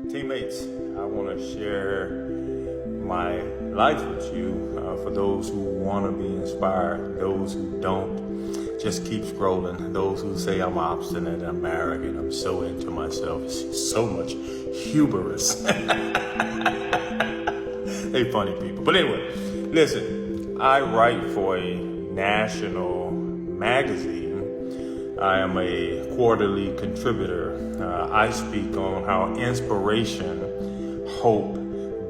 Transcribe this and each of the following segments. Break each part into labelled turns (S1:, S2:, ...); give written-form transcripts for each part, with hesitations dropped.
S1: Teammates, I want to share my life with you. For those who want to be inspired, those who don't, just keep scrolling. Those who say I'm obstinate, I'm arrogant, I'm so into myself, it's so much hubris. They funny people. But anyway, listen, I write for a national magazine. I am a quarterly contributor. I speak on how inspiration, hope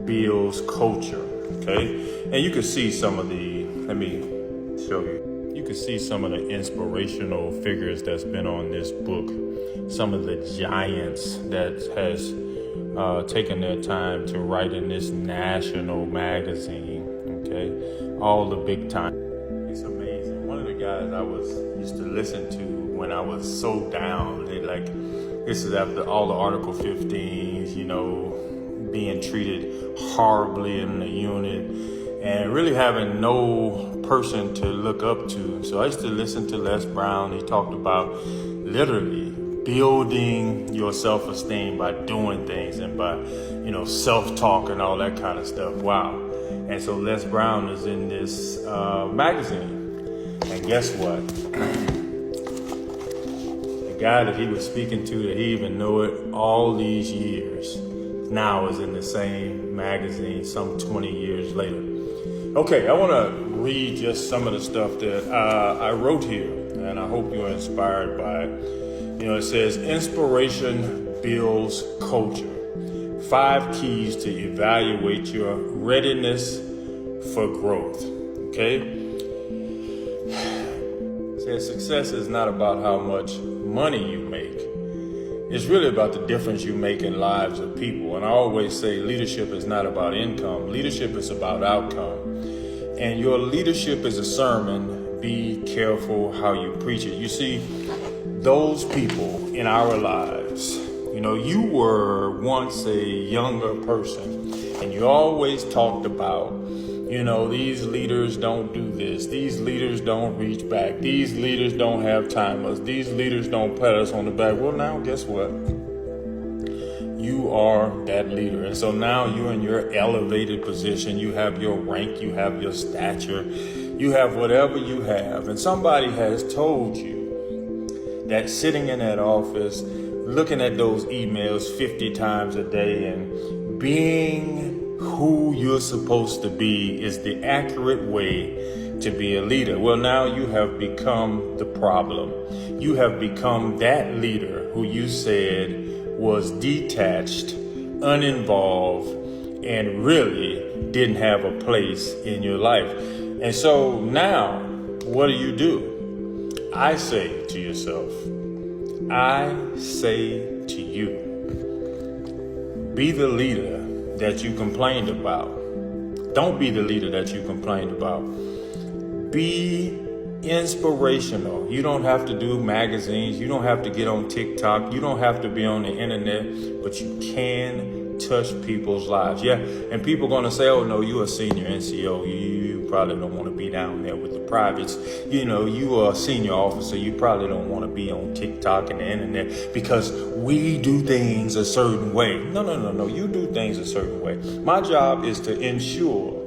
S1: builds culture. Okay, and you can see some of the. Let me show you. You can see some of the inspirational figures that's been on this book. Some of the giants that has taken their time to write in this national magazine. Okay, all the big time. It's amazing. One of the guys I used to listen to when I was so down, this is after all the Article 15s, being treated horribly in the unit and really having no person to look up to. So I used to listen to Les Brown. He talked about literally building your self-esteem by doing things and by, self-talk and all that kind of stuff. Wow. And so Les Brown is in this magazine. And guess what? The guy that he was speaking to, that he even knew it all these years, now is in the same magazine some 20 years later. Okay, I want to read just some of the stuff that I wrote here, and I hope you're inspired by it. It says, inspiration builds culture. 5 keys to evaluate your readiness for growth. Okay? It says success is not about how much money you make. It's really about the difference you make in lives of people. And I always say leadership is not about income. Leadership is about outcome. And your leadership is a sermon. Be careful how you preach it. You see, those people in our lives, you were once a younger person and you always talked about, these leaders don't do this. These leaders don't reach back. These leaders don't have timers. These leaders don't pat us on the back. Well, now guess what? You are that leader. And so now you're in your elevated position. You have your rank. You have your stature. You have whatever you have. And somebody has told you that sitting in that office, looking at those emails 50 times a day and being who you're supposed to be is the accurate way to be a leader. Well, now you have become the problem. You have become that leader who you said was detached, uninvolved, and really didn't have a place in your life. And so now, what do? I say to yourself, I say to you, be the leader that you complained about. Don't be the leader that you complained about. Be inspirational. You don't have to do magazines. You don't have to get on TikTok. You don't have to be on the internet, but you can touch people's lives. Yeah, and people are going to say, oh, no, you're a senior NCO. You probably don't want to be down there with the privates. You are a senior officer. You probably don't want to be on TikTok and the internet because we do things a certain way. No. You do things a certain way. My job is to ensure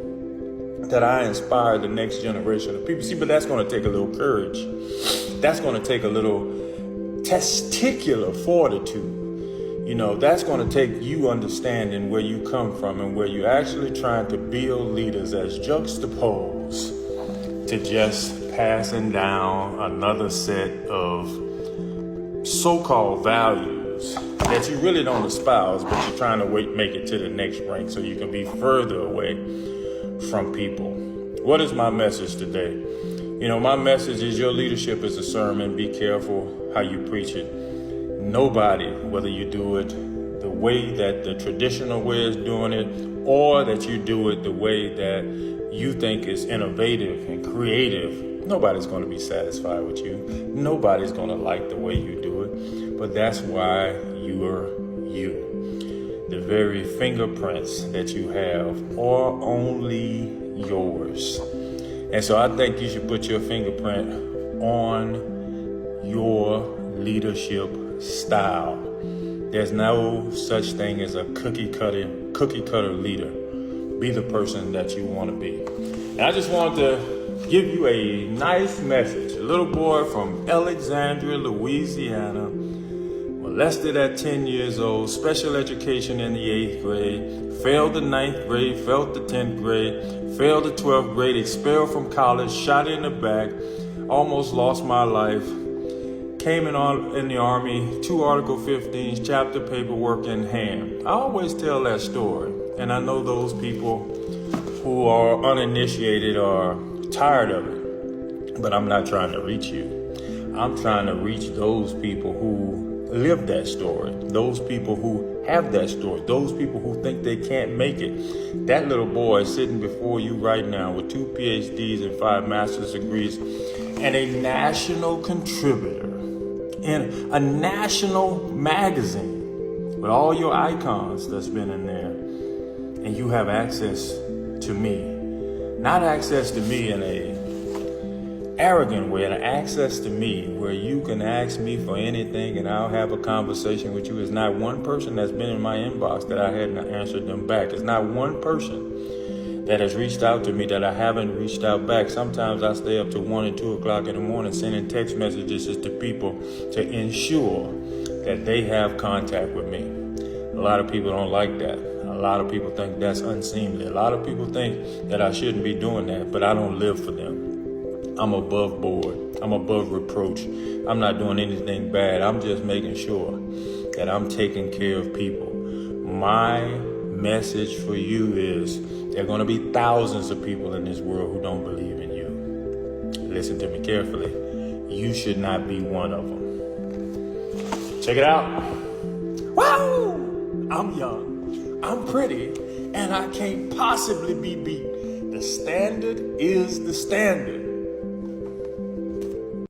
S1: that I inspire the next generation of people. See, but that's going to take a little courage. That's going to take a little testicular fortitude. That's going to take you understanding where you come from and where you're actually trying to build leaders as juxtaposed to just passing down another set of so-called values that you really don't espouse, but you're trying to make it to the next rank so you can be further away from people. What is my message today? My message is your leadership is a sermon. Be careful how you preach it. Nobody, whether you do it the way that the traditional way is doing it, or that you do it the way that you think is innovative and creative, nobody's going to be satisfied with you. Nobody's going to like the way you do it. But that's why you're you. The very fingerprints that you have are only yours. And so I think you should put your fingerprint on your leadership style. There's no such thing as a cookie cutter leader. Be the person that you want to be. And I just wanted to give you a nice message. A little boy from Alexandria, Louisiana, molested at 10 years old, special education in the 8th grade, failed the 9th grade, failed the 10th grade, failed the 12th grade, expelled from college, shot in the back, almost lost my life, came in the Army, 2 Article 15s, chapter paperwork in hand. I always tell that story, and I know those people who are uninitiated are tired of it, but I'm not trying to reach you. I'm trying to reach those people who live that story, those people who have that story, those people who think they can't make it. That little boy sitting before you right now with 2 PhDs and 5 master's degrees and a national contributor in a national magazine with all your icons that's been in there, and you have access to me. Not access to me in a arrogant way, and access to me where you can ask me for anything and I'll have a conversation with you. There's not one person that's been in my inbox that I hadn't answered them back. There's not one person that has reached out to me that I haven't reached out back. Sometimes I stay up to 1 and 2 o'clock in the morning sending text messages to people to ensure that they have contact with me. A lot of people don't like that. A lot of people think that's unseemly. A lot of people think that I shouldn't be doing that, but I don't live for them. I'm above board. I'm above reproach. I'm not doing anything bad. I'm just making sure that I'm taking care of people. My message for you is there are going to be thousands of people in this world who don't believe in you. Listen to me carefully. You should not be one of them. Check it out. Wow! I'm young, I'm pretty, and I can't possibly be beat. The standard is the standard.